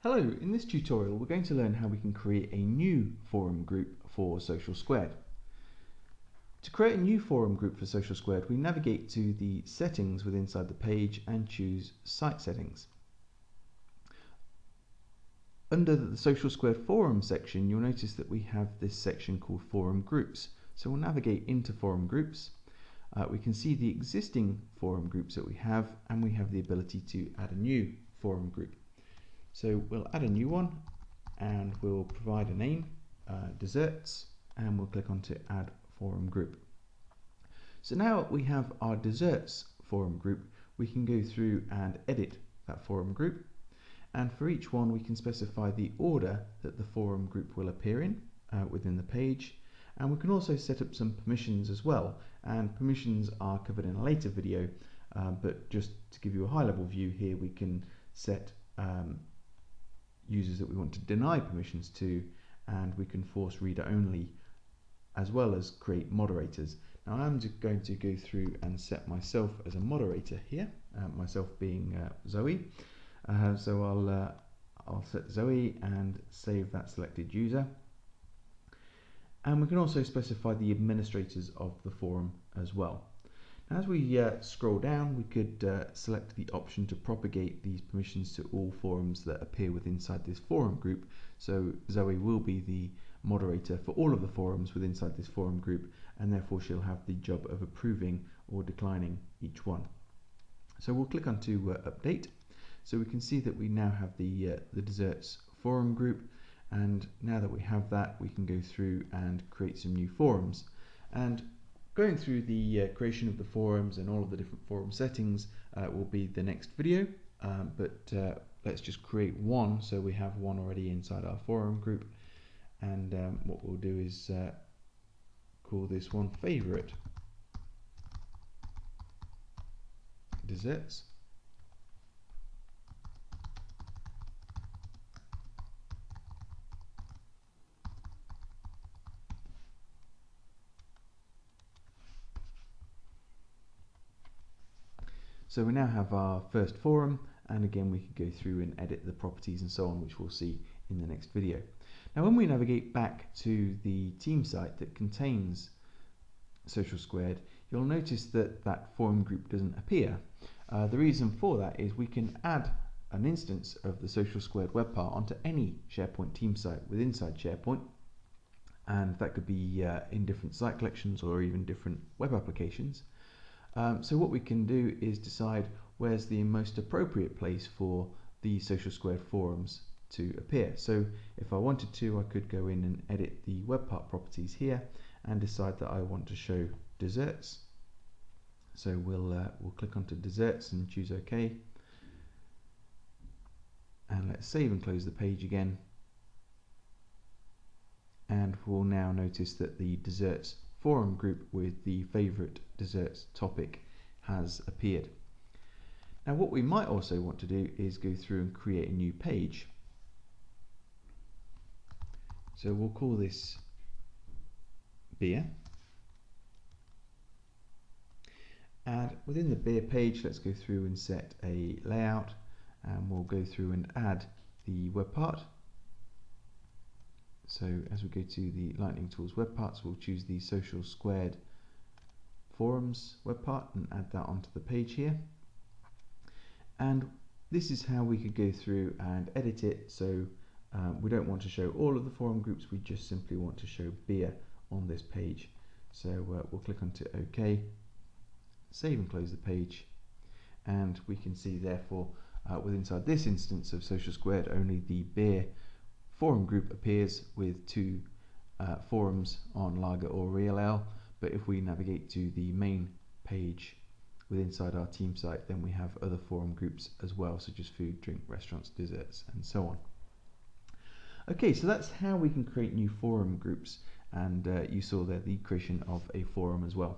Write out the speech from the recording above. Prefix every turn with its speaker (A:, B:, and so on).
A: Hello, in this tutorial we're going to learn how we can create a new forum group for Social Squared. To create a new forum group for Social Squared, we navigate to the settings within inside the page and choose Site Settings. Under the Social Squared Forum section, you'll notice that we have this section called Forum Groups. So we'll navigate into Forum Groups. We can see the existing forum groups that we have, and we have the ability to add a new forum group. So we'll add a new one and we'll provide a name, desserts, and we'll click on to add forum group. So now we have our desserts forum group, we can go through and edit that forum group, and for each one we can specify the order that the forum group will appear in within the page, and we can also set up some permissions as well, and permissions are covered in a later video, but just to give you a high level view here, we can set users that we want to deny permissions to, and we can force reader only, as well as create moderators. Now I'm just going to go through and set myself as a moderator here, myself being Zoe. So I'll set Zoe and save that selected user. And we can also specify the administrators of the forum as well. Now, as we scroll down, we could select the option to propagate these permissions to all forums that appear within inside this forum group. So Zoe will be the moderator for all of the forums within inside this forum group, and therefore she'll have the job of approving or declining each one. So we'll click on to update. So we can see that we now have the desserts forum group, and now that we have that, we can go through and create some new forums. And going through the creation of the forums and all of the different forum settings will be the next video, but let's just create one, so we have one already inside our forum group. And what we'll do is call this one favorite desserts. So we now have our first forum, and again we could go through and edit the properties and so on, which we'll see in the next video. Now when we navigate back to the team site that contains Social Squared, you'll notice that that forum group doesn't appear. The reason for that is we can add an instance of the Social Squared webpart onto any SharePoint team site within inside SharePoint, and that could be in different site collections or even different web applications. So what we can do is decide where's the most appropriate place for the Social Squared forums to appear. So if I wanted to, I could go in and edit the webpart properties here and decide that I want to show desserts. So we'll click onto desserts and choose OK. And let's save and close the page again. And we'll now notice that the desserts forum group with the favorite desserts topic has appeared. Now what we might also want to do is go through and create a new page. So we'll call this beer, and within the beer page let's go through and set a layout, and we'll go through and add the web part. So as we go to the Lightning Tools web parts, we'll choose the Social Squared forums web part and add that onto the page here. And this is how we could go through and edit it. So we don't want to show all of the forum groups, we just simply want to show beer on this page. So we'll click onto OK, save and close the page, and we can see therefore within inside this instance of Social Squared only the beer forum group appears with two forums on lager or real ale, but if we navigate to the main page within inside our team site, then we have other forum groups as well, such as food, drink, restaurants, desserts, and so on. Okay, so that's how we can create new forum groups, and you saw there the creation of a forum as well.